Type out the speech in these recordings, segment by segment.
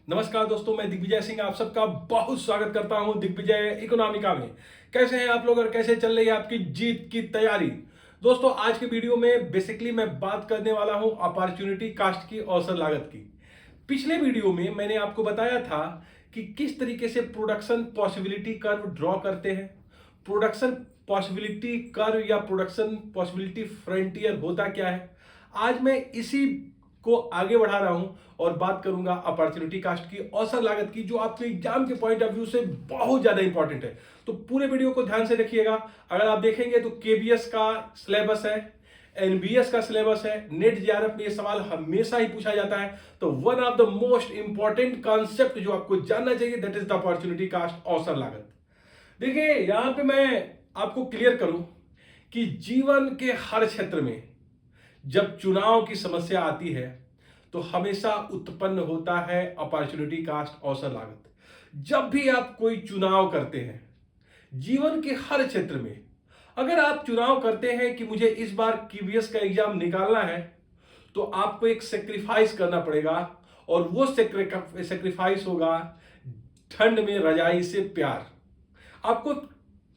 नमस्कार दोस्तों, मैं दिग्विजय सिंह आप सबका बहुत स्वागत करता हूं दिग्विजय इकोनॉमिका में। कैसे हैं आप लोग और कैसे चल रही है आपकी जीत की तैयारी। दोस्तों, आज के वीडियो में बेसिकली मैं बात करने वाला हूं अपॉर्चुनिटी कॉस्ट की, अवसर लागत की। पिछले वीडियो में मैंने आपको बताया था कि किस तरीके से प्रोडक्शन पॉसिबिलिटी कर्व ड्रॉ करते हैं। प्रोडक्शन पॉसिबिलिटी कर्व या प्रोडक्शन पॉसिबिलिटी फ्रंटियर होता क्या है। आज मैं इसी को आगे बढ़ा रहा हूं और बात करूंगा अपॉर्चुनिटी कॉस्ट की, अवसर लागत की, जो आपके एग्जाम के पॉइंट ऑफ व्यू से बहुत ज्यादा इंपॉर्टेंट है। तो पूरे वीडियो को ध्यान से देखिएगा। अगर आप देखेंगे तो केबीएस का सिलेबस है, एनबीएस का सिलेबस है, नेट जेआरएफ में ये सवाल हमेशा ही पूछा जाता है। तो one of the most important concept जो आपको जानना चाहिए, that is the opportunity cost, अवसर लागत। देखिए, यहां पे मैं आपको क्लियर करूं कि जीवन के हर क्षेत्र में जब चुनाव की समस्या आती है तो हमेशा उत्पन्न होता है अपॉर्चुनिटी कॉस्ट, अवसर लागत। जब भी आप कोई चुनाव करते हैं जीवन के हर क्षेत्र में, अगर आप चुनाव करते हैं कि मुझे इस बार केबीएस का एग्जाम निकालना है, तो आपको एक सेक्रीफाइस करना पड़ेगा। और वो सेक्रीफाइस होगा ठंड में रजाई से प्यार। आपको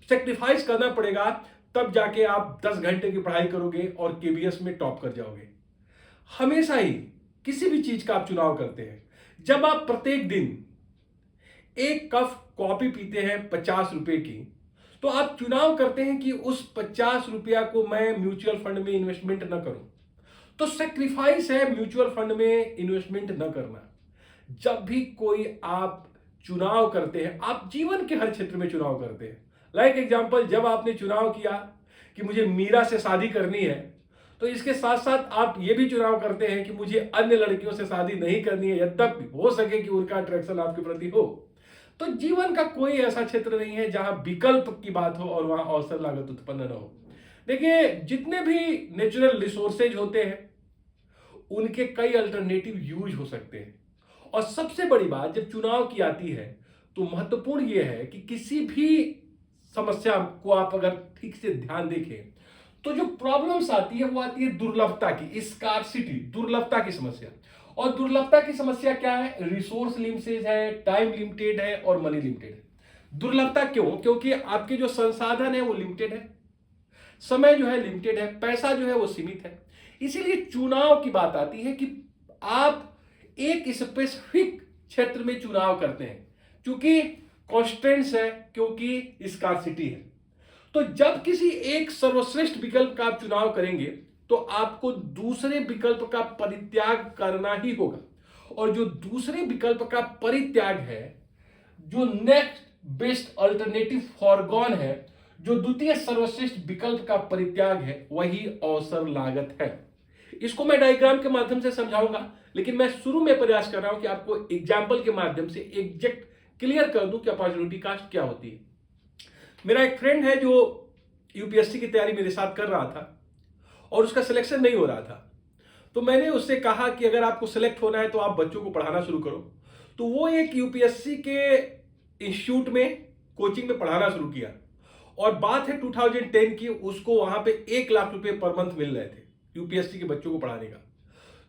सेक्रीफाइस करना पड़ेगा, तब जाके आप 10 घंटे की पढ़ाई करोगे और केबीएस में टॉप कर जाओगे। हमेशा ही किसी भी चीज का आप चुनाव करते हैं, जब आप प्रत्येक दिन एक कप कॉफी पीते हैं 50 रुपए की, तो आप चुनाव करते हैं कि उस 50 रुपया को मैं म्यूचुअल फंड में इन्वेस्टमेंट न करूं। तो सेक्रीफाइस है म्यूचुअल फंड में इन्वेस्टमेंट न करना। जब भी कोई आप चुनाव करते हैं, आप जीवन के हर क्षेत्र में चुनाव करते हैं। लाइक एग्जांपल, जब आपने चुनाव किया कि मुझे मीरा से शादी करनी है, तो इसके साथ साथ आप ये भी चुनाव करते हैं कि मुझे अन्य लड़कियों से शादी नहीं करनी है, यद्यपि हो सके कि उनका अट्रैक्शन आपके प्रति हो। तो जीवन का कोई ऐसा क्षेत्र नहीं है जहां विकल्प की बात हो और वहां अवसर लागत उत्पन्न न हो। देखिए, जितने भी नेचुरल रिसोर्सेज होते हैं उनके कई अल्टरनेटिव यूज हो सकते हैं। और सबसे बड़ी बात जब चुनाव की आती है तो महत्वपूर्ण यह है कि किसी भी समस्या को आप अगर ठीक से ध्यान देखें तो जो प्रॉब्लम्स आती है वो आती है दुर्लभता की, स्कार्सिटी, दुर्लभता की समस्या। और दुर्लभता की समस्या क्या है? रिसोर्स लिमिटेड है, टाइम लिमिटेड है और मनी लिमिटेड है। दुर्लभता क्यों? क्योंकि आपके जो संसाधन है वो लिमिटेड है, समय जो है लिमिटेड है, पैसा जो है वो सीमित है। इसीलिए चुनाव की बात आती है कि आप एक स्पेसिफिक क्षेत्र में चुनाव करते हैं, क्योंकि कॉन्स्टेंट्स है, क्योंकि स्कार्सिटी है। तो जब किसी एक सर्वश्रेष्ठ विकल्प का आप चुनाव करेंगे तो आपको दूसरे विकल्प का परित्याग करना ही होगा। और जो दूसरे विकल्प का परित्याग है, जो नेक्स्ट बेस्ट अल्टरनेटिव फॉरगॉन है, जो द्वितीय सर्वश्रेष्ठ विकल्प का परित्याग है, वही अवसर लागत है। इसको मैं डायग्राम के माध्यम से समझाऊंगा, लेकिन मैं शुरू में प्रयास कर रहा हूं कि आपको एग्जाम्पल के माध्यम से एग्जैक्ट क्लियर कर दूं कि अपॉर्चुनिटी कॉस्ट क्या होती है। मेरा एक फ्रेंड है जो यूपीएससी की तैयारी मेरे साथ कर रहा था और उसका सिलेक्शन नहीं हो रहा था। तो मैंने उससे कहा कि अगर आपको सिलेक्ट होना है तो आप बच्चों को पढ़ाना शुरू करो। तो वो एक यूपीएससी के इंस्टीट्यूट में कोचिंग में पढ़ाना शुरू किया। और बात है 2010 की, उसको वहां पे 1 लाख रुपए पर मंथ मिल रहे थे यूपीएससी के बच्चों को पढ़ाने का।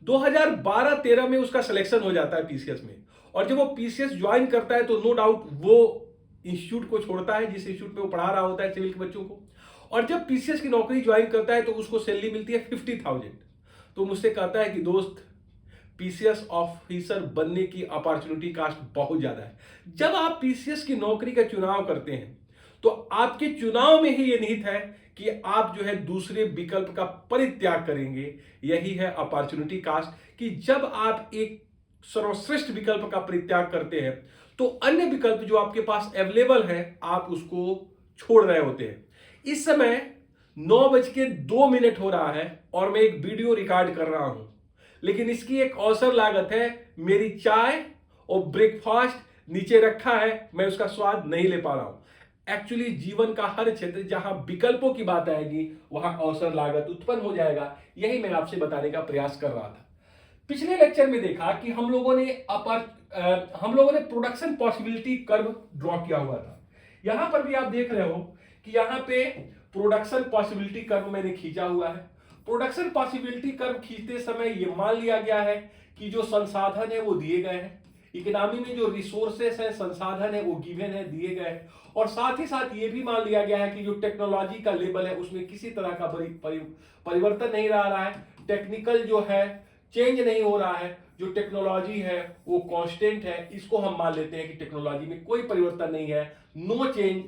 2012-13 में उसका सिलेक्शन हो जाता है पीसीएस में। और जब वो पीसीएस ज्वाइन करता है तो नो डाउट वो इंस्टीट्यूट को छोड़ता है जिस इंस्टीट्यूट में वो पढ़ा रहा होता है सिविल के बच्चों को। और जब पीसीएस की नौकरी ज्वाइन करता है तो उसको सैलरी मिलती है 50,000। तो मुझसे कहता है कि दोस्त, पीसीएस ऑफिसर बनने की अपॉर्चुनिटी कॉस्ट बहुत ज्यादा है। जब आप पीसीएस की नौकरी का चुनाव करते हैं तो आपके चुनाव में ही यह निहित है कि आप जो है दूसरे विकल्प का परित्याग करेंगे। यही है अपॉर्चुनिटी कॉस्ट, कि जब आप एक सर्वश्रेष्ठ विकल्प का परित्याग करते हैं तो अन्य विकल्प जो आपके पास अवेलेबल है आप उसको छोड़ रहे होते हैं। इस समय 9:02 हो रहा है और मैं एक वीडियो रिकॉर्ड कर रहा हूं, लेकिन इसकी एक अवसर लागत है। मेरी चाय और ब्रेकफास्ट नीचे रखा है, मैं उसका स्वाद नहीं ले पा रहा हूं। एक्चुअली जीवन का हर क्षेत्र जहां विकल्पों की बात आएगी वहां अवसर लागत उत्पन्न हो जाएगा। यही मैं आपसे बताने का प्रयास कर रहा था। पिछले लेक्चर में देखा कि हम लोगों ने प्रोडक्शन पॉसिबिलिटी कर्व ड्रॉ किया हुआ था। यहां पर भी आप देख रहे हो कि यहां पे प्रोडक्शन पॉसिबिलिटी कर्व मैंने खींचा हुआ है। प्रोडक्शन पॉसिबिलिटी कर्व खींचते समय यह मान लिया गया है कि जो संसाधन है वो दिए गए हैं। इकोनॉमी में जो रिसोर्सेस है, संसाधन है, वो गिवन है, दिए गए हैं। और साथ ही साथ ये भी मान लिया गया है कि जो टेक्नोलॉजी का लेवल है उसमें किसी तरह का परिवर्तन नहीं रहा है। टेक्निकल जो है चेंज नहीं हो रहा है, जो टेक्नोलॉजी है वो कांस्टेंट है। इसको हम मान लेते हैं कि टेक्नोलॉजी में कोई परिवर्तन नहीं है। No change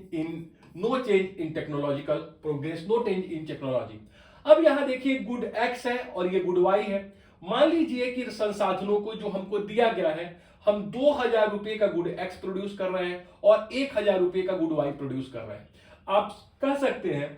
in technological progress, no change in technology. अब यहां देखिए गुड एक्स है और ये गुड वाई है। मान लीजिए कि संसाधनों को जो हमको दिया गया है, हम 2000 रुपए का गुड एक्स प्रोड्यूस कर रहे हैं और 1000 रुपए का गुड वाई प्रोड्यूस कर रहे हैं। आप कह सकते हैं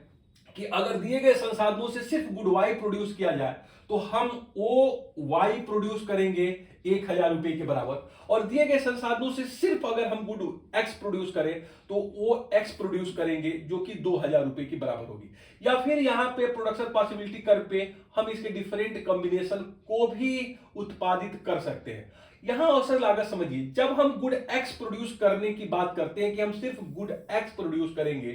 कि अगर दिए गए संसाधनों से सिर्फ गुड वाई प्रोड्यूस किया जाए तो हम ओ वाई प्रोड्यूस करेंगे 1000 रुपए के बराबर, और दिए गए संसाधनों से सिर्फ अगर हम गुड एक्स प्रोड्यूस करें तो ओ एक्स प्रोड्यूस करेंगे जो कि 2000 रुपए की बराबर होगी। या फिर यहां पे प्रोडक्शन पॉसिबिलिटी कर्व पे हम इसके डिफरेंट कॉम्बिनेशन को भी उत्पादित कर सकते हैं। यहां अवसर लागत समझिए, जब हम गुड एक्स प्रोड्यूस करने की बात करते हैं कि हम सिर्फ गुड एक्स प्रोड्यूस करेंगे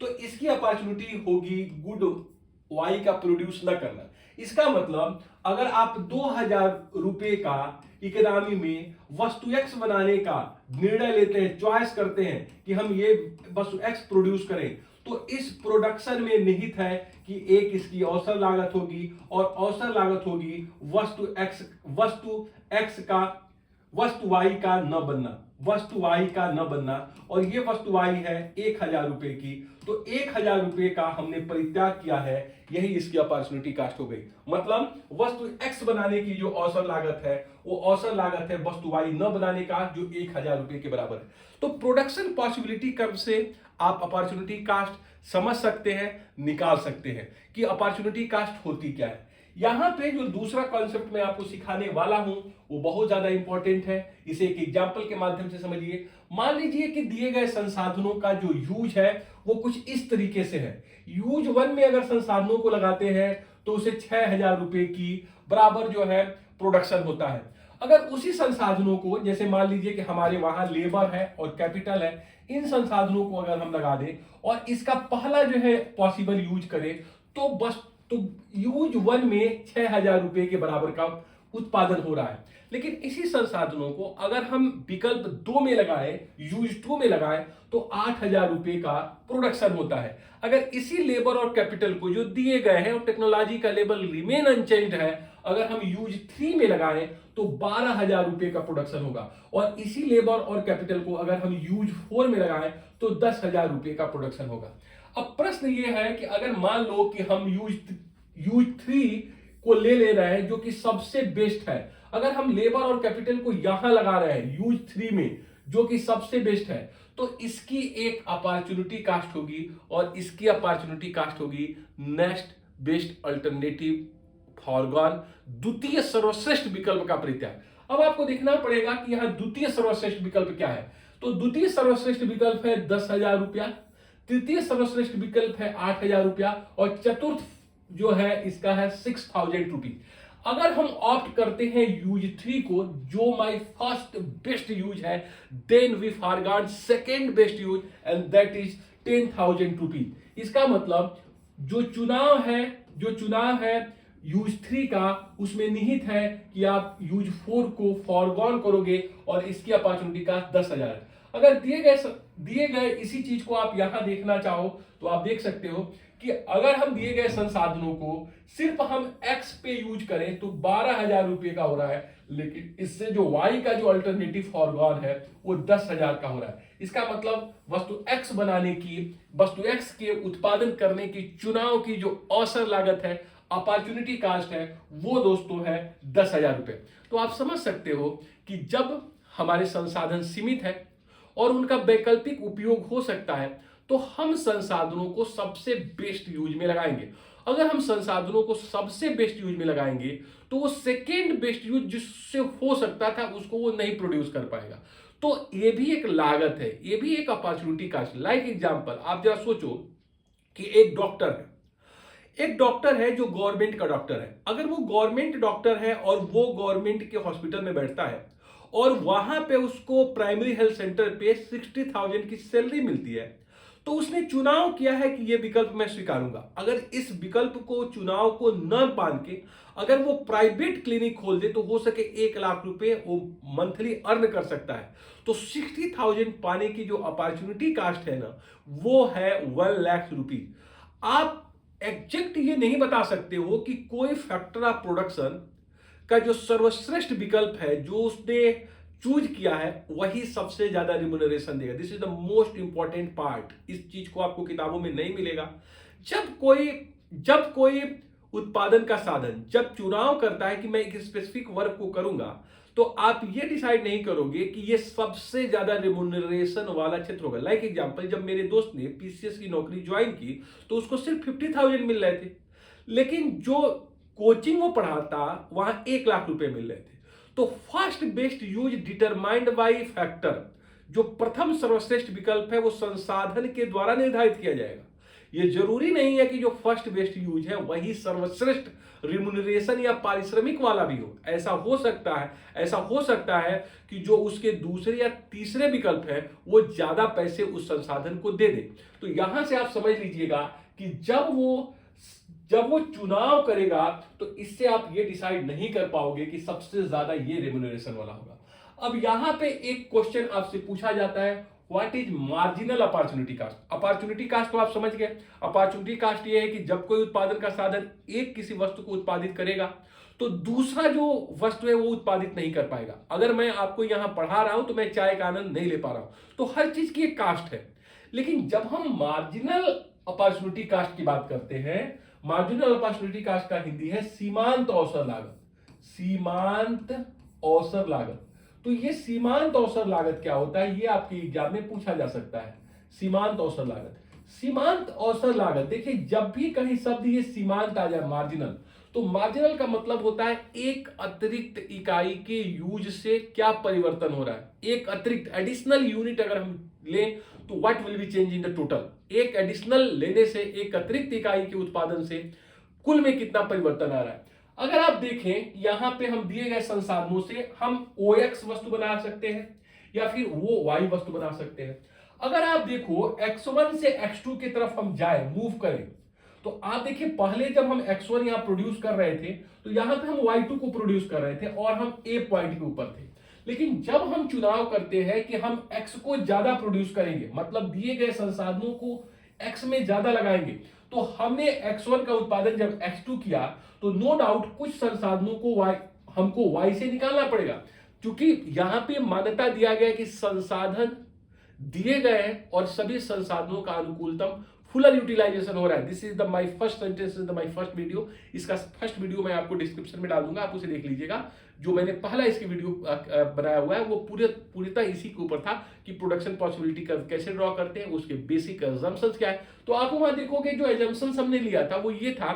तो इसकी अपॉर्चुनिटी होगी गुड वाई का प्रोड्यूस न करना। इसका मतलब अगर आप 2000 रुपए का इकोनॉमी में वस्तु एक्स बनाने का निर्णय लेते हैं, चॉइस करते हैं कि हम ये वस्तु एक्स प्रोड्यूस करें, तो इस प्रोडक्शन में निहित है कि एक इसकी अवसर लागत होगी और अवसर लागत होगी वस्तु वाई का न बनना, और ये वस्तु वाई है 1000 रुपए की। तो 1000 रुपए का हमने परित्याग किया है, यही इसकी अपॉर्चुनिटी कास्ट हो गई। मतलब वस्तु एक्स बनाने की जो अवसर लागत है वो अवसर लागत है वस्तु वाई न बनाने का, जो 1000 रुपए के बराबर है। तो प्रोडक्शन पॉसिबिलिटी कर्व से आप अपॉर्चुनिटी कास्ट समझ सकते हैं, निकाल सकते हैं कि अपॉर्चुनिटी कास्ट होती क्या है। यहां पे जो दूसरा कॉन्सेप्ट मैं आपको सिखाने वाला हूं वो बहुत ज्यादा इंपॉर्टेंट है। इसे एक एग्जांपल के माध्यम से समझिए। मान लीजिए कि दिए गए संसाधनों का जो यूज है वो कुछ इस तरीके से है। यूज 1 में अगर संसाधनों को लगाते हैं तो उसे 6000 रुपए की बराबर जो है प्रोडक्शन होता है। अगर उसी संसाधनों को, जैसे मान लीजिए कि हमारे वहां लेबर है और कैपिटल है, इन संसाधनों को अगर हम लगा दें और इसका पहला जो है पॉसिबल यूज करें तो यूज 1 में 6000 रुपए के बराबर का उत्पादन हो रहा है। लेकिन इसी संसाधनों को अगर हम विकल्प 2 में लगाएं, यूज 2 में लगाएं, तो 8000 रुपए का प्रोडक्शन होता है। अगर इसी लेबर और कैपिटल को जो दिए गए हैं और टेक्नोलॉजी का लेवल रिमेन अनचेंज्ड है, अगर हम यूज 3 में लगाएं तो 12000 रुपए का प्रोडक्शन होगा, और इसी लेबर और कैपिटल को अगर हम यूज 4 में लगाएं तो 10000 रुपए का प्रोडक्शन होगा। अब प्रश्न ये है कि अगर मान लो कि हम यूज 3 को ले रहे हैं जो कि सबसे बेस्ट है, अगर हम लेबर और कैपिटल को यहां लगा रहे हैं यूज 3 में जो कि सबसे बेस्ट है, तो इसकी एक अपॉर्चुनिटी कास्ट होगी और इसकी अपॉर्चुनिटी कास्ट होगी नेक्स्ट बेस्ट अल्टरनेटिव फॉरगॉन, द्वितीय सर्वश्रेष्ठ विकल्प का परित्याग। अब आपको देखना पड़ेगा कि यहां द्वितीय सर्वश्रेष्ठ विकल्प क्या है। तो द्वितीय सर्वश्रेष्ठ विकल्प है 10,000 रुपया, तृतीय सर्वश्रेष्ठ विकल्प है 8,000 रुपया, और चतुर्थ जो है इसका है 6,000 रुपीज। अगर हम ऑप्ट करते हैं यूज 3 को, जो माय फर्स्ट बेस्ट यूज है, then we forgot second best use and that is 10,000 rupees. इसका मतलब जो चुनाव है यूज 3 का, उसमें निहित है कि आप यूज 4 को फॉरगॉन करोगे और इसकी अपॉर्चुनिटी का 10,000 है। अगर दिए गए इसी चीज को आप यहां देखना चाहो तो आप देख सकते हो कि अगर हम दिए गए संसाधनों को सिर्फ हम एक्स पे यूज करें तो 12,000 रुपए का हो रहा है, लेकिन इससे जो वाई का जो अल्टरनेटिव फॉरगॉन है वो 10,000 का हो रहा है। इसका मतलब वस्तु एक्स बनाने की, वस्तु एक्स के उत्पादन करने की चुनाव की जो अवसर लागत है, अपॉर्चुनिटी कास्ट है, वो दोस्तों है 10,000 रुपए। तो आप समझ सकते हो कि जब हमारे संसाधन सीमित है और उनका वैकल्पिक उपयोग हो सकता है तो हम संसाधनों को सबसे बेस्ट यूज में लगाएंगे। अगर हम संसाधनों को सबसे बेस्ट यूज में लगाएंगे तो वो सेकेंड बेस्ट यूज जिससे हो सकता था उसको वो नहीं प्रोड्यूस कर पाएगा। तो ये भी एक लागत है, ये भी एक अपॉर्चुनिटी कास्ट। लाइक एग्जांपल, आप जरा सोचो कि एक डॉक्टर है जो गवर्नमेंट का डॉक्टर है। अगर वो गवर्नमेंट डॉक्टर है और वो गवर्नमेंट के हॉस्पिटल में बैठता है और वहां पे उसको प्राइमरी हेल्थ सेंटर पे 60,000 की सैलरी मिलती है, तो उसने चुनाव किया है कि यह विकल्प मैं स्वीकारूंगा। अगर इस विकल्प को, चुनाव को न मान के अगर वो प्राइवेट क्लिनिक खोल दे तो हो सके 1 लाख रुपए वो मंथली अर्न कर सकता है। तो 60,000 पाने की जो अपॉर्चुनिटी कास्ट है ना, वो है 1 लाख रुपीज। आप एग्जैक्ट ये नहीं बता सकते हो कि कोई फैक्टर ऑफ प्रोडक्शन का जो सर्वश्रेष्ठ विकल्प है, जो उसने चूज किया है, वही सबसे ज्यादा रिम्यूनरेशन देगा। This is the most important part. इस चीज को आपको किताबों में नहीं मिलेगा। जब कोई उत्पादन का साधन जब चुनाव करता है कि मैं एक स्पेसिफिक वर्क को करूंगा, तो आप ये डिसाइड नहीं करोगे कि ये सबसे ज्यादा रिम्यूनरेशन वाला क्षेत्र होगा। लाइक एग्जांपल, जब मेरे दोस्त ने पीसीएस की नौकरी ज्वाइन की तो उसको सिर्फ 50,000 मिल रहे थे, लेकिन जो कोचिंग वो पढ़ाता वहां 1 लाख रुपए मिल रहे थे। तो first best use determined by factor, जो प्रथम सर्वश्रेष्ठ विकल्प है वो संसाधन के द्वारा निर्धारित किया जाएगा। यह जरूरी नहीं है कि जो फर्स्ट बेस्ट यूज है वही सर्वश्रेष्ठ रिम्यूनरेशन या पारिश्रमिक वाला भी हो। ऐसा हो सकता है कि जो उसके दूसरे या तीसरे विकल्प है वो ज्यादा पैसे उस संसाधन को दे दे। तो यहां से आप समझ लीजिएगा कि जब वो चुनाव करेगा तो इससे आप ये डिसाइड नहीं कर पाओगे कि सबसे ज्यादा ये रेम्यूनरेशन वाला होगा। अब यहां पे एक क्वेश्चन आपसे पूछा जाता है, what is marginal opportunity cost. Opportunity cost तो आप समझ गए। अपॉर्चुनिटी कास्ट ये है कि जब कोई उत्पादन का साधन एक किसी वस्तु को उत्पादित करेगा तो दूसरा जो वस्तु है वो उत्पादित नहीं कर पाएगा। अगर मैं आपको यहां पढ़ा रहा हूं तो मैं चाय का आनंद नहीं ले पा रहा हूं, तो हर चीज की एक कास्ट है। लेकिन जब हम मार्जिनल अपॉर्चुनिटी कास्ट की बात करते हैं, मार्जिनल अपॉर्चुनिटी कास्ट का हिंदी है सीमांत अवसर लागत। सीमांत अवसर लागत। तो ये सीमांत अवसर लागत क्या होता है, ये आपके एग्जाम में पूछा जा सकता है। सीमांत अवसर लागत, सीमांत अवसर लागत। देखिए, जब भी कहीं शब्द ये सीमांत आ जाए, मार्जिनल, तो मार्जिनल का मतलब होता है एक अतिरिक्त इकाई के यूज से क्या परिवर्तन हो रहा है। एक अतिरिक्त एडिशनल यूनिट अगर हम लें तो what will be change in the total. एक एडिशनल लेने से, एक अतिरिक्त इकाई के उत्पादन से कुल में कितना परिवर्तन आ रहा है। अगर आप देखें, यहां पे हम दिए गए संसाधनों से हम OX वस्तु बना सकते हैं या फिर वो Y वस्तु बना सकते हैं। अगर आप देखो X1 से X2 की तरफ हम जाए, मूव करें, तो आप देखिए पहले जब हम X1 यहां प्रोड्यूस कर रहे थे तो यहां पे हम Y2 को प्रोड्यूस कर रहे थे और हम A पॉइंट के ऊपर थे। लेकिन जब हम चुनाव करते हैं कि हम X को ज्यादा प्रोड्यूस करेंगे, मतलब दिए गए संसाधनों को X में ज्यादा लगाएंगे, तो हमने X1 का उत्पादन जब X2 किया तो नो डाउट कुछ संसाधनों को हमको Y से निकालना पड़ेगा, क्योंकि यहां पे मान्यता दिया गया कि संसाधन दिए गए हैं और सभी संसाधनों का अनुकूलतम फुलर यूटिलाइजेशन हो रहा है। This is the my first sentence in the my first video. इसका फर्स्ट वीडियो मैं आपको डिस्क्रिप्शन में डाल दूंगा, आप उसे देख लीजिएगा। जो मैंने पहला इसकी वीडियो बनाया हुआ है वो पूरी इसी के ऊपर था कि प्रोडक्शन पॉसिबिलिटी कर्व कैसे ड्रॉ करते हैं, उसके बेसिक अजम्पशंस क्या है। तो आप वहां देखोगे जो अजम्पशंस हमने लिया था वो ये था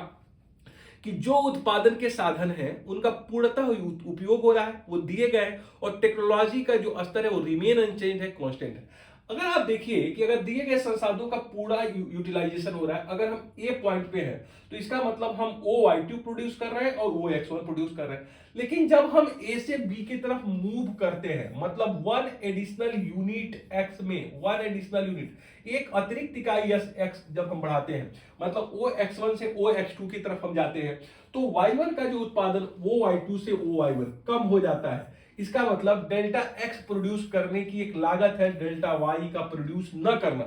कि जो उत्पादन के साधन हैं उनका पूर्णतः उपयोग हो रहा है, वो दिए गए हैं, और टेक्नोलॉजी का जो स्तर है वो रिमेन अनचेंज है, कांस्टेंट है। अगर आप देखिए कि अगर दिए गए संसाधनों का पूरा यूटिलाइजेशन हो रहा है, अगर हम ए पॉइंट पे हैं तो इसका मतलब हम OY2 प्रोड्यूस कर रहे हैं और OX1 प्रोड्यूस कर रहे हैं। लेकिन जब हम ए से बी की तरफ मूव करते हैं, मतलब वन एडिशनल यूनिट एक्स में, वन एडिशनल यूनिट, एक अतिरिक्त इकाई एक्स जब हम बढ़ाते हैं, मतलब OX1 से OX2 की तरफ हम जाते हैं, तो Y1 का जो उत्पादन OY2 से OY1 कम हो जाता है। इसका मतलब डेल्टा एक्स प्रोड्यूस करने की एक लागत है डेल्टा वाई का प्रोड्यूस न करना।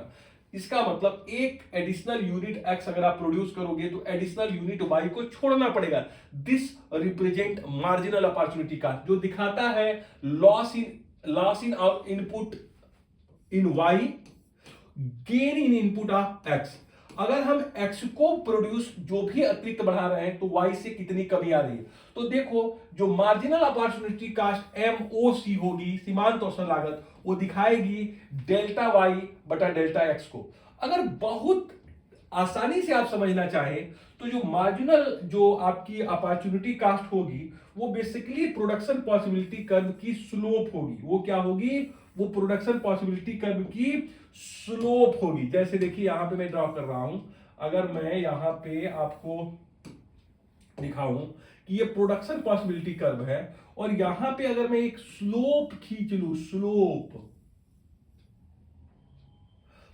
इसका मतलब एक एडिशनल यूनिट एक्स अगर आप प्रोड्यूस करोगे तो एडिशनल यूनिट वाई को छोड़ना पड़ेगा। दिस रिप्रेजेंट मार्जिनल अपॉर्चुनिटी का, जो दिखाता है loss in input in y, gain in input of x. अगर हम x को प्रोड्यूस जो भी अतिरिक्त बढ़ा रहे हैं तो y से कितनी कमी आ रही है। तो देखो जो मार्जिनल अपॉर्चुनिटी कास्ट MOC होगी, सीमांत अवसर लागत, वो दिखाएगी डेल्टा y बटा डेल्टा x को। अगर बहुत आसानी से आप समझना चाहें तो जो मार्जिनल जो आपकी अपॉर्चुनिटी कास्ट होगी वो बेसिकली प्रोडक्शन पॉसिबिलिटी कर्व की स्लोप होगी। वो क्या होगी? वो प्रोडक्शन पॉसिबिलिटी कर्व की स्लोप होगी। जैसे देखिए यहां पे मैं ड्रॉ कर रहा हूं, अगर मैं यहां पे आपको दिखाऊं कि ये प्रोडक्शन पॉसिबिलिटी कर्व है और यहां पे अगर मैं एक स्लोप खींच लूं, स्लोप,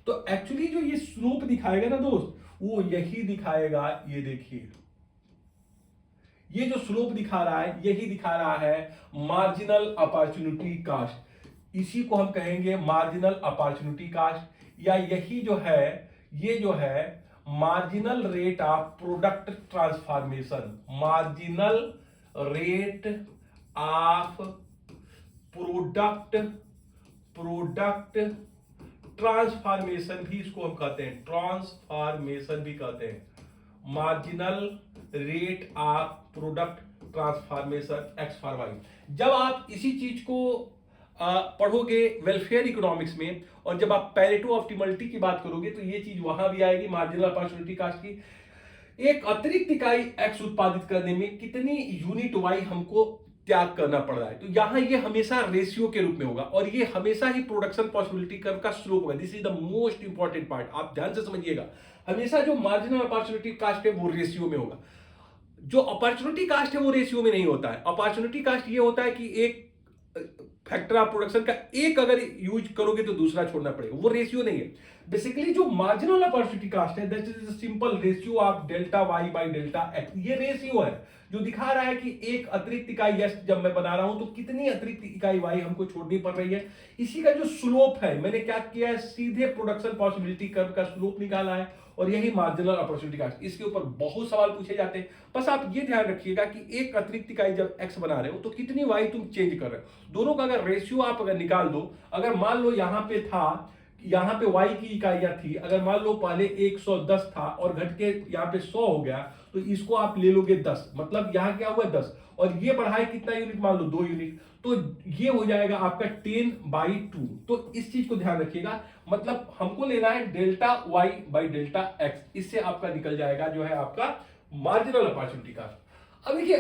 तो एक्चुअली जो ये स्लोप दिखाएगा ना दोस्त, वो यही दिखाएगा। ये देखिए, ये जो स्लोप दिखा रहा है यही दिखा रहा है मार्जिनल अपॉर्चुनिटी कास्ट। इसी को हम कहेंगे मार्जिनल अपॉर्चुनिटी कास्ट, या यही जो है, ये जो है marginal rate of product transformation. Marginal rate of product transformation भी इसको हम कहते हैं, ट्रांसफॉर्मेशन भी कहते हैं। Marginal rate of product transformation x for y. जब आप इसी चीज को पढ़ोगे वेलफेयर इकोनॉमिक्स में, और जब आप पैरेटो ऑप्टिमलिटी की बात करोगे, तो ये चीज वहां भी आएगी। मार्जिनल अपॉर्चुनिटी कास्ट की एक अतिरिक्त इकाई एक्स उत्पादित करने में कितनी यूनिट वाई हमको त्याग करना पड़ रहा है, तो यहां ये हमेशा रेशियो के रूप में होगा, और ये हमेशा ही प्रोडक्शन पॉसिबिलिटी कर्व का स्लोप होगा। This is the most important part, आप ध्यान से समझिएगा। हमेशा जो मार्जिनल अपॉर्चुनिटी कास्ट है वो रेशियो में होगा। जो अपॉर्चुनिटी कास्ट है वो रेशियो में नहीं होता है। अपॉर्चुनिटी कास्ट ये होता है कि एक फैक्टर ऑफ प्रोडक्शन का एक अगर यूज करोगे तो दूसरा छोड़ना पड़ेगा, वो रेशियो नहीं है। बेसिकली जो मार्जिनल अपॉर्चुनिटी कास्ट है that is simple ratio of delta y by delta x. ये रेशियो है जो दिखा रहा है कि एक अतिरिक्त इकाई एक्स जब मैं बना रहा हूं तो कितनी अतिरिक्त इकाई वाई हमको छोड़नी पड़ रही है। इसी का जो स्लोप है, मैंने क्या किया है, सीधे प्रोडक्शन पॉसिबिलिटी कर्व का स्लोप निकाला है, और यही मार्जिनल अपॉर्चुनिटी कास्ट। इसके ऊपर बहुत सवाल पूछे जाते हैं। बस आप ये ध्यान रखिएगा कि एक अतिरिक्त इकाई जब एक्स बना रहे हो तो कितनी वाई तुम चेंज कर रहे हो। दोनों का अगर रेशियो आप अगर निकाल दो, अगर मान लो यहां पे था, यहां पे y की इकाइयां थी, अगर मान लो पहले 110 था और घट के यहां पे 100 हो गया, तो इसको आप ले लोगे 10, मतलब यहां क्या हुआ 10, और ये बढ़ाए कितना यूनिट, मान लो 2 यूनिट, तो ये हो जाएगा आपका 10/2। तो इस चीज को ध्यान रखिएगा, मतलब हमको लेना है delta y by delta x, इससे आपका निकल जाएगा जो है आपका मार्जिनल अपॉर्चुनिटी कास्ट। अब देखिए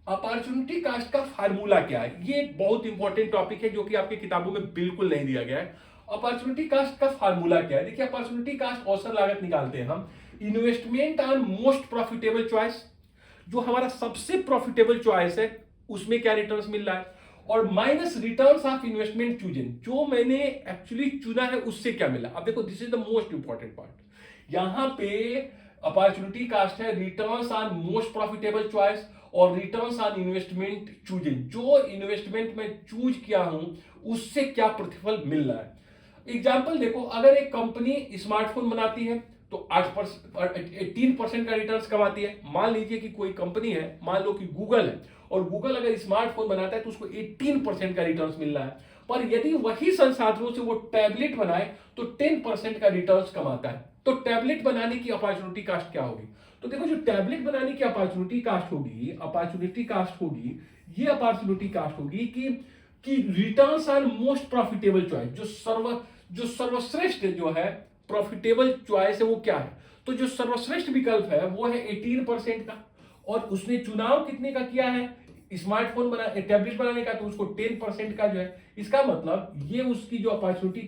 अपॉर्चुनिटी कास्ट का फार्मूला क्या है, ये एक बहुत इंपॉर्टेंट टॉपिक है जो कि आपकी किताबों में बिल्कुल नहीं दिया गया है। अपॉर्चुनिटी कास्ट का फार्मूला क्या है, देखिए अपॉर्चुनिटी कास्ट औसत लागत निकालते हैं हम, investment on most profitable choice, जो हमारा सबसे प्रॉफिटेबल चॉइस है उसमें क्या रिटर्न्स मिल रहा है, और minus returns of investment chosen, जो मैंने एक्चुअली चुना है उससे क्या मिला। अब देखो this is the most important part, यहां पे अपॉर्चुनिटी कास्ट है returns on most profitable choice और रिटर्न्स ऑन इन्वेस्टमेंट चूजन, जो इन्वेस्टमेंट में चूज किया हूं उससे क्या प्रतिफल मिल रहा है। एग्जाम्पल देखो, अगर एक कंपनी स्मार्टफोन बनाती है तो 18% का रिटर्न्स कमाती है। मान लीजिए कि कोई कंपनी है, मान लो कि गूगल है, और गूगल अगर स्मार्टफोन बनाता है तो उसको 18% का रिटर्न्स मिल रहा है, पर यदि वही संसाधनों से वो टैबलेट बनाए तो 10% का रिटर्न्स कमाता है। तो टैबलेट बनाने की अपॉर्चुनिटी कास्ट क्या होगी, तो देखो जो टैबलेट बनाने की अपॉर्चुनिटी कास्ट होगी, ये अपॉर्चुनिटी कास्ट होगी कि returns on most profitable choice, जो सर्वश्रेष्ठ जो है प्रॉफिटेबल चॉइस है वो क्या है, तो जो सर्वश्रेष्ठ विकल्प है वो है 18% का, और उसने चुनाव कितने का किया है, स्मार्टफोन बना टैबलेट बनाने का, तो उसको 10% का जो है, इसका मतलब ये उसकी जो अपॉर्चुनिटी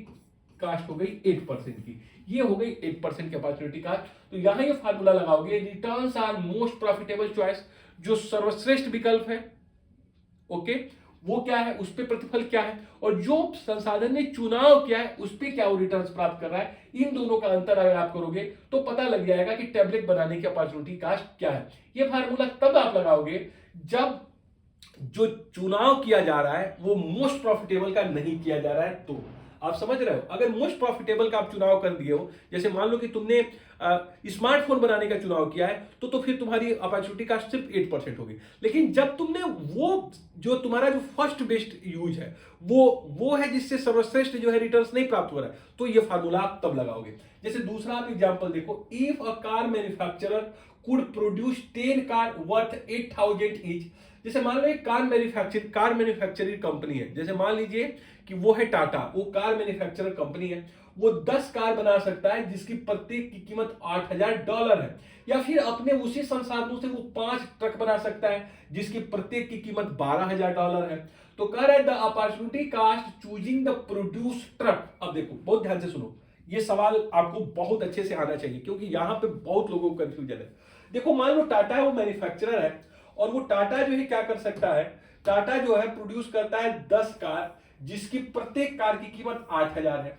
कास्ट हो गई 8% की, ये हो गई 8% की अपॉर्चुनिटी कास्ट। तो यहां ये फार्मूला लगाओगे, returns on most profitable choice, जो सर्वश्रेष्ठ विकल्प है, ओके, वो क्या है, उस पे प्रतिफल क्या है, और जो संसाधन ने चुनाव किया है उस पे क्या वो रिटर्न्स प्राप्त कर रहा है, इन दोनों का अंतर अगर आप करोगे तो पता लग जाएगा कि टैबलेट बनाने की अपॉर्चुनिटी कास्ट क्या है। ये फार्मूला तब आप लगाओगे जब जो चुनाव किया जा रहा है वो मोस्ट प्रॉफिटेबल का नहीं किया जा रहा है। तो आप समझ रहे हो, अगर मोस्ट प्रॉफिटेबल का आप चुनाव कर दिए हो, जैसे मान लो कि तुमने स्मार्टफोन बनाने का चुनाव किया है, तो फिर तुम्हारी अपॉर्चुनिटी कास्ट सिर्फ 8% होगी। लेकिन जब तुमने वो जो तुम्हारा जो फर्स्ट बेस्ट यूज है वो है जिससे सर्वश्रेष्ठ जो है रिटर्न्स नहीं प्राप्त हो रहा है, तो ये फार्मूला आप तब लगाओगे। जैसे दूसरा आप एग्जांपल देखो, if a car manufacturer could produce 10 car worth 8,000 each. जैसे मान लो एक कार मैन्युफैक्चरिंग कंपनी है, जैसे मान लीजिए कि वो है टाटा, वो कार मैन्युफैक्चरर कंपनी है, वो 10 कार बना सकता है जिसकी प्रत्येक की कीमत $8,000 है, या फिर अपने उसी संसाधनों से वो 5 ट्रक बना सकता है जिसकी प्रत्येक की कीमत $12,000 है। तो कह रहा है the opportunity cost choosing the produce truck. अब देखो बहुत ध्यान से सुनो, ये सवाल आपको बहुत अच्छे से आना चाहिए क्योंकि यहां पे बहुत लोगों को कंफ्यूजन है। देखो मान लो टाटा है, वो मैन्युफैक्चरर है, और वो टाटा जो है क्या कर सकता है, टाटा जो है प्रोड्यूस करता है 10 कार जिसकी प्रत्येक कार की कीमत 8,000 है।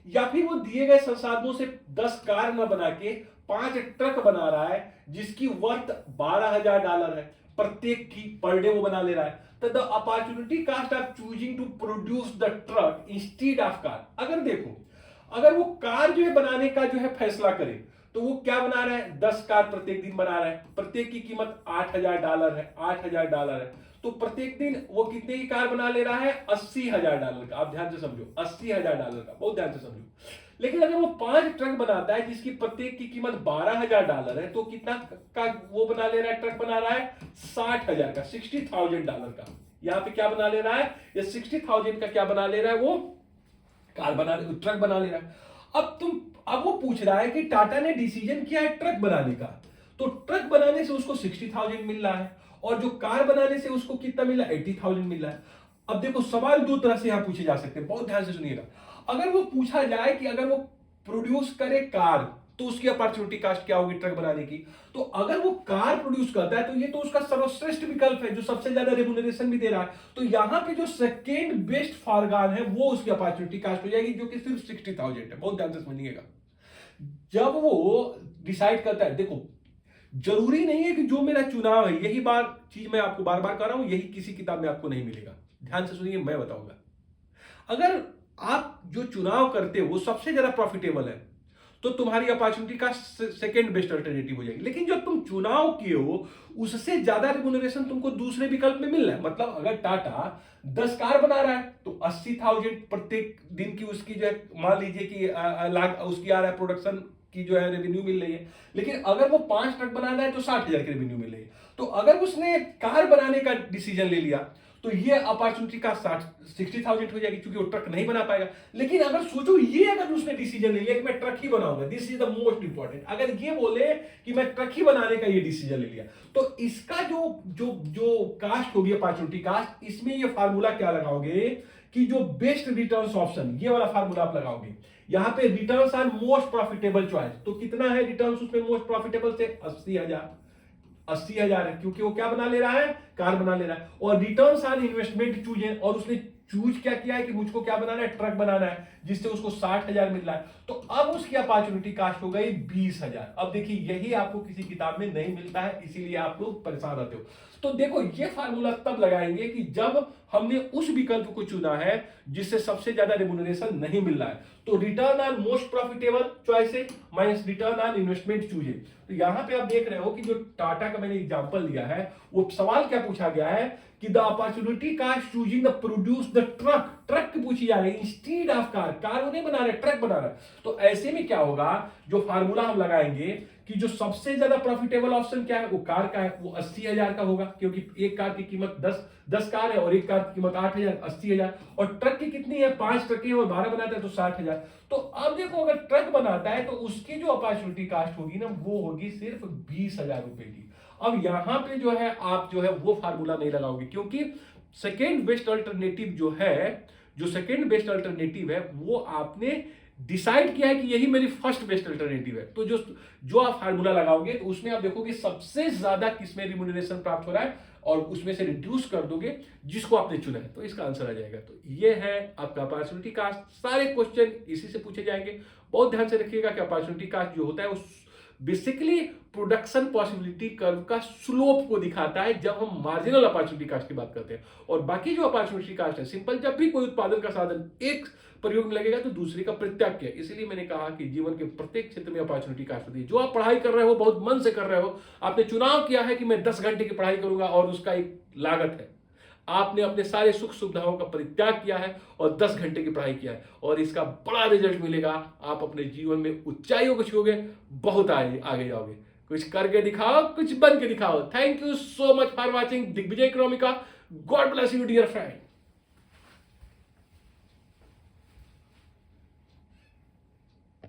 या फिर वो दिए गए संसाधनों से 10 कार न बना के 5 ट्रक बना रहा है जिसकी वर्थ $12,000 है प्रत्येक की, पर डे वो बना ले रहा है, तो the opportunity cost of choosing to produce the truck instead of car, अगर देखो अगर वो कार जो है बनाने का जो है फैसला करे तो वो क्या बना रहा है, 10 कार प्रत्येक दिन बना रहा है, प्रत्येक की कीमत $8,000 है, $8,000 है, तो प्रत्येक दिन वो कितने की कार बना ले रहा है, $80,000 का। आप ध्यान से समझो, $80,000 का, बहुत ध्यान से समझो। लेकिन अगर वो 5 ट्रक बनाता है जिसकी प्रत्येक की कीमत $12,000 है, तो कितना का वो बना ले रहा है, ट्रक बना रहा है 60,000 का, $60,000 का। यहाँ पे क्या बना ले रहा है, ये 60,000 का क्या बना ले रहा है, वो कार बना, ट्रक बना ले रहा है। अब वो पूछ रहा है कि टाटा ने डिसीजन किया है ट्रक बनाने का, तो ट्रक बनाने से उसको 60,000 मिल रहा है और जो कार बनाने से उसको कितना मिला, 80,000 मिल रहा है। अब देखो सवाल दो तरह से यहां पूछे जा सकते हैं, बहुत ध्यान से सुनिएगा। अगर वो पूछा जाए कि अगर वो प्रोड्यूस करे कार तो उसकी अपॉर्चुनिटी कास्ट क्या होगी ट्रक बनाने की, तो अगर वो कार प्रोड्यूस करता है तो ये तो उसका सर्वश्रेष्ठ विकल्प है जो सबसे ज्यादा रेम्यूनरेशन भी दे रहा है, तो यहां पे जो सेकेंड बेस्ट फारगान है वो उसकी अपॉर्चुनिटी कास्ट हो जाएगी जो कि सिर्फ 60,000 है। बहुत ध्यान से समझिएगा। जब वो डिसाइड करता है, देखो जरूरी नहीं है कि जो मेरा चुनाव है, यही चीज मैं आपको बार बार कर रहा हूं, यही किसी किताब में आपको नहीं मिलेगा, ध्यान से सुनिए, मैं बताऊंगा। अगर आप जो चुनाव करते हो वो सबसे ज्यादा प्रॉफिटेबल है तो तुम्हारी अपॉर्चुनिटी का सेकंड बेस्ट अल्टरनेटिव हो जाएगी। लेकिन जब तुम चुनाव किए हो उससे ज्यादा रेम्यूनरेशन तुमको दूसरे विकल्प में मिल रहा है, मतलब अगर टाटा 10 कार बना रहा है तो 80,000 प्रत्येक दिन की उसकी जो है, मान लीजिए कि लाख उसकी आ रहा है, प्रोडक्शन की जो है रेवेन्यू मिल रही है। लेकिन अगर वो 5 ट्रक बनाना है तो 60,000 की रेवेन्यू मिल रही है। तो अगर उसने कार बनाने का डिसीजन ले लिया तो ये अपॉर्चुनिटी का 60,000 हो जाएगी क्योंकि वो ट्रक नहीं बना पाएगा। लेकिन अगर सोचो ये अगर उसने डिसीजन ले लिया कि मैं ट्रक ही बनाऊंगा, this is the most important, अगर ये बोले कि मैं ट्रक ही बनाने का ये डिसीजन ले लिया तो इसका जो जो जो कास्ट होगी अपॉर्चुनिटी कास्ट, इसमें ये फार्मूला क्या लगाओगे कि जो बेस्ट रिटर्न्स ऑप्शन, ये वाला फार्मूला आप लगाओगे। यहां पे returns are most profitable choice, तो कितना है रिटर्न्स उसमें मोस्ट प्रॉफिटेबल से 80,000 है क्योंकि वो क्या बना ले रहा है, कार बना ले रहा है। और रिटर्न्स ऑन इन्वेस्टमेंट चूज है, और उसने चूज क्या किया है कि मुझको क्या बनाना है, ट्रक बनाना है, जिससे उसको 60,000 मिल रहा है। तो अब उसकी अपॉर्चुनिटी कास्ट हो गई 20,000। अब देखिए यही आपको किसी किताब में नहीं मिलता है, इसीलिए आप लोग परेशान रहते हो। तो देखो ये फार्मूला तब लगाएंगे कि जब हमने उस विकल्प को चुना है जिससे सबसे ज्यादा रेम्यूनरेशन नहीं मिल रहा है, तो return on most profitable choice minus return on investment choose. तो यहां पे आप देख रहे हो कि जो टाटा का मैंने एग्जांपल दिया है वो सवाल क्या पूछा गया है कि the opportunity cost choosing the produce the truck, truck पूछी जा रही है इंस्टीड ऑफ कार, कार वो नहीं बना रहे, ट्रक बना रहे। तो ऐसे में क्या होगा, जो फार्मूला हम लगाएंगे कि जो सबसे ज्यादा प्रॉफिटेबल ऑप्शन क्या है वो कार का है, वो 80,000 का होगा क्योंकि एक कार की कीमत 10 कार है और एक कार की कीमत 8,000, 80,000। और ट्रक की कितनी है, 5 ट्रक है और 12 बनाता है तो 60,000। तो अब देखो अगर ट्रक बनाता है तो उसकी जो अपॉर्चुनिटी कास्ट होगी ना वो होगी सिर्फ 20,000 रुपए की। अब यहां पे जो है आप जो है वो फार्मूला नहीं लगाओगे क्योंकि सेकेंड बेस्ट अल्टरनेटिव जो है, जो सेकेंड बेस्ट अल्टरनेटिव है वो आपने डिसाइड किया है कि यही मेरी फर्स्ट बेस्ट अल्टरनेटिव है। तो जो आप फार्मूला लगाओगे तो उसमें आप देखोगे सबसे ज्यादा किसमें रिम्यूनरेशन प्राप्त हो रहा है और उसमें से रिड्यूस कर दोगे जिसको आपने चुना है, तो इसका आंसर आ जाएगा। तो ये है आपका अपॉर्चुनिटी कास्ट, सारे क्वेश्चन इसी से पूछे जाएंगे। बहुत ध्यान से रखिएगा कि अपॉर्चुनिटी कास्ट जो होता है वो बेसिकली प्रोडक्शन पॉसिबिलिटी कर्व का स्लोप को दिखाता है जब हम मार्जिनल अपॉर्चुनिटी कास्ट की बात करते हैं। और बाकी जो अपॉर्चुनिटी कास्ट है सिंपल, जब भी कोई उत्पादन का साधन एक प्रयोग में लगेगा तो दूसरे का परित्याग किया। इसलिए मैंने कहा कि जीवन के प्रत्येक क्षेत्र में अपॉर्चुनिटी कास्ट होती है। जो आप पढ़ाई कर रहे हो बहुत मन से कर रहे हो, आपने चुनाव किया है कि मैं 10 घंटे की पढ़ाई करूंगा और उसका एक लागत है, आपने अपने सारे सुख सुविधाओं का परित्याग किया है और 10 घंटे की पढ़ाई किया है और इसका बड़ा रिजल्ट मिलेगा। आप अपने जीवन में ऊंचाइयों को छूओगे, बहुत आगे जाओगे। कुछ करके दिखाओ, कुछ बन के दिखाओ। Thank you so much for watching Digvijay Economica. God bless you dear friend.